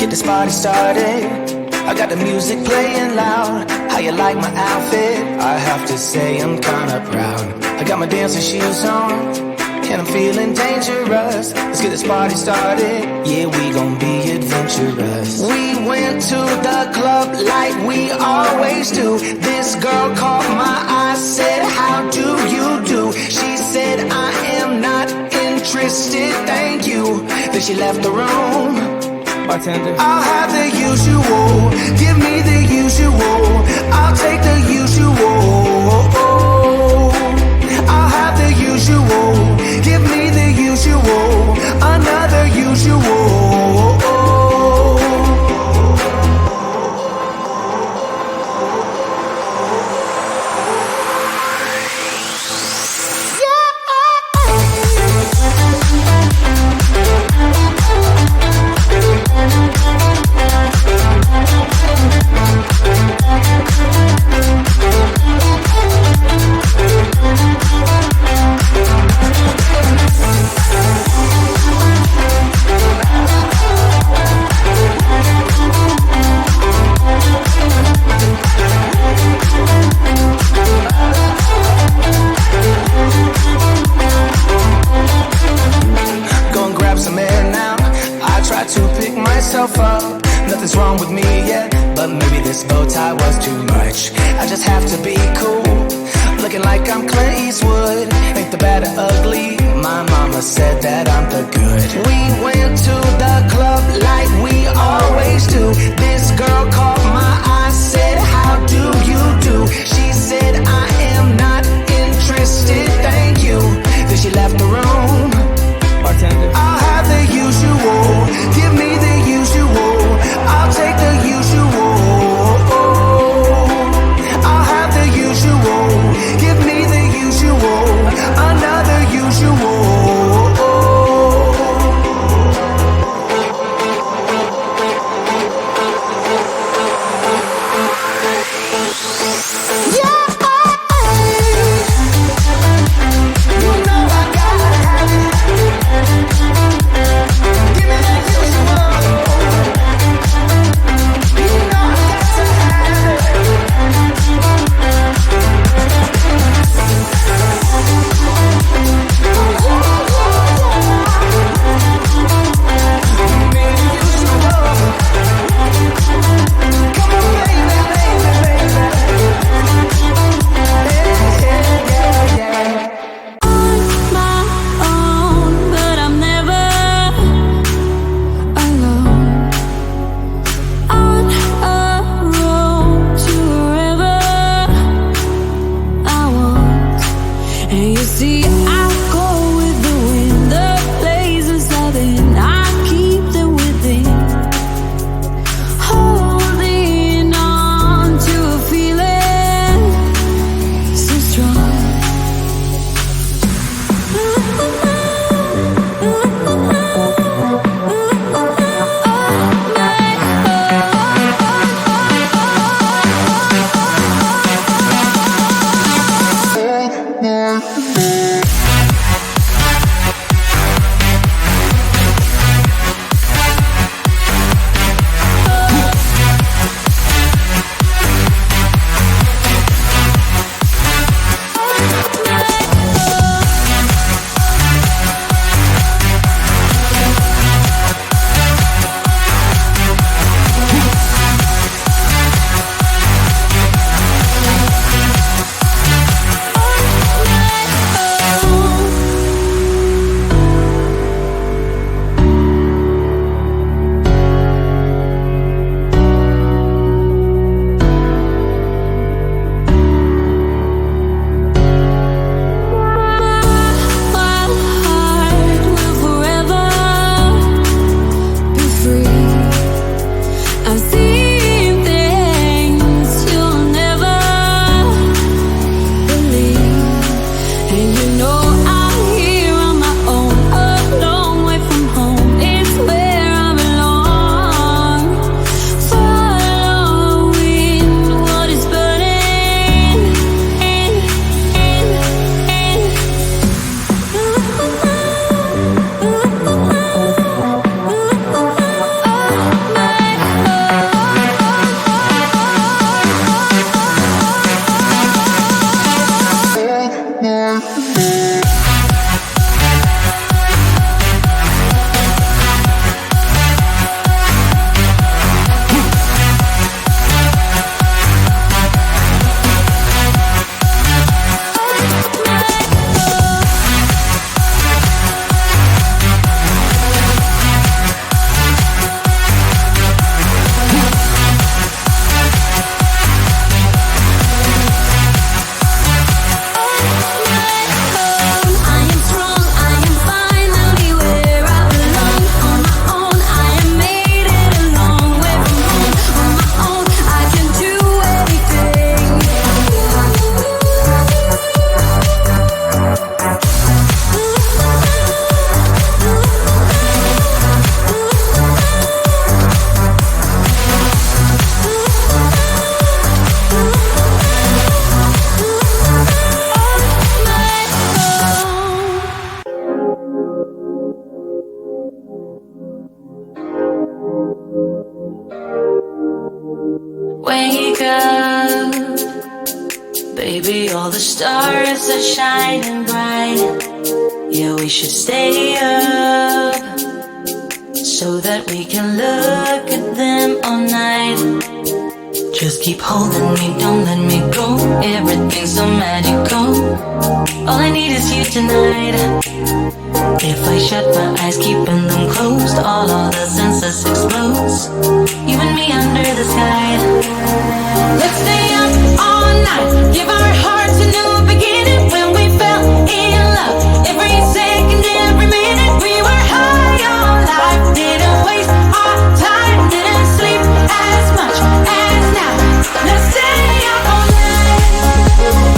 get this party started. I got the music playing loud. How you like my outfit? I have to say I'm kinda proud. I got my dancing shoes on, and I'm feeling dangerous. Let's get this party started. Yeah, we gon' be adventurous. We went to the club like we always do. This girl caught my eye, said, how do you do? She said, I am not interested, thank you. Then she left the room. Bartender, I'll have the usual. Give me the usual. I'll take the usual. I'll have the usual. Give me the usual. Another usual. Up. Nothing's wrong with me yet, but maybe this bow tie was too much. I just have to be cool, looking like I'm Clint Eastwood. Ain't the bad or ugly, my mama said that I'm the good. We went to the club like we always do. This girl caught my eye, said, how do you do? She said, I am not interested, thank you. Then she left the room. Bartender, I'll have the usual. Give me the usual. I'll take the usual. I'll have the usual. Give me the usual. Another usual. all the stars are shining bright. Yeah, we should stay up so that we can look at them all night. Just keep holding me, don't let me go. Everything's so magical. All I need is you tonight. If I shut my eyes, keeping them closed, all the senses explodes. You and me under the sky. Let's stay up all night. Give our hearts a new beginning. When we fell in love, every second, every minute, we were high on life. Didn't waste our time, didn't sleep as much as now. Let's stay up all night.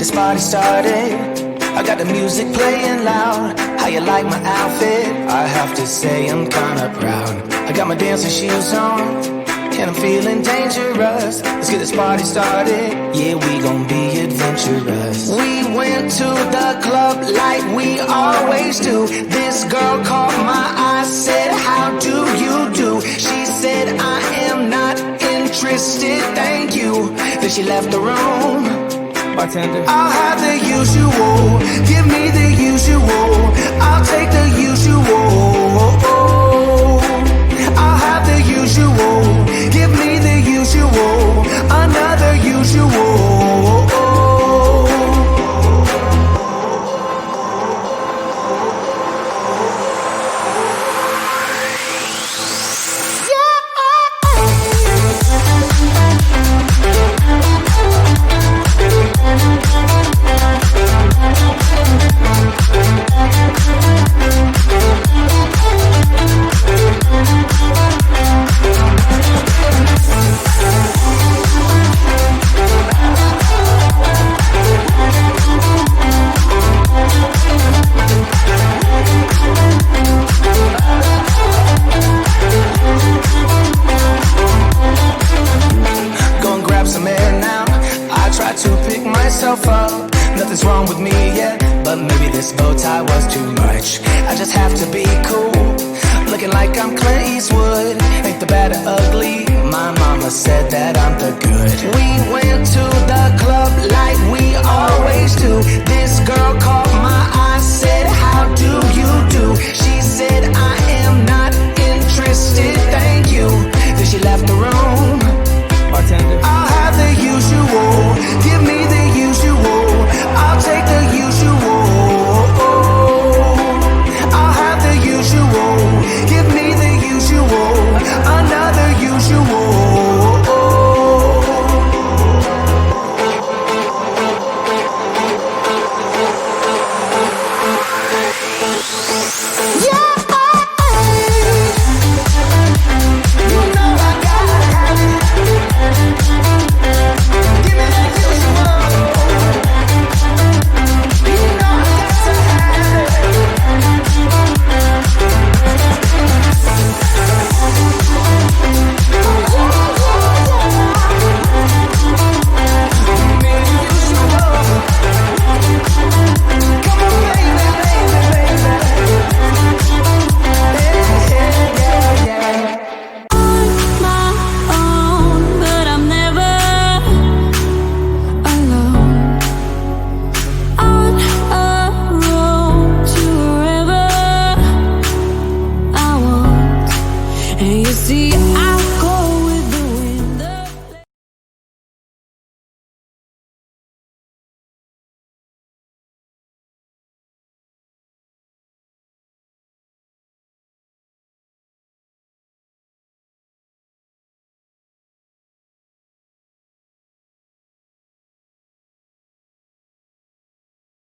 this party started. I got the music playing loud. How you like my outfit? I have to say I'm kinda proud. I got my dancing shoes on, and I'm feeling dangerous. Let's get this party started. Yeah, we gon' be adventurous. We went to the club like we always do. This girl caught my eye, said, how do you do? She said, I am not interested, thank you. Then she left the room. Bartender, I'll have the usual. Give me the usual. I'll take the usual. I'll have the usual. Give me the usual. Another usual. mama said that I'm the good. We went to the club like we always do. This girl caught my eye, said, how do you do? She said, I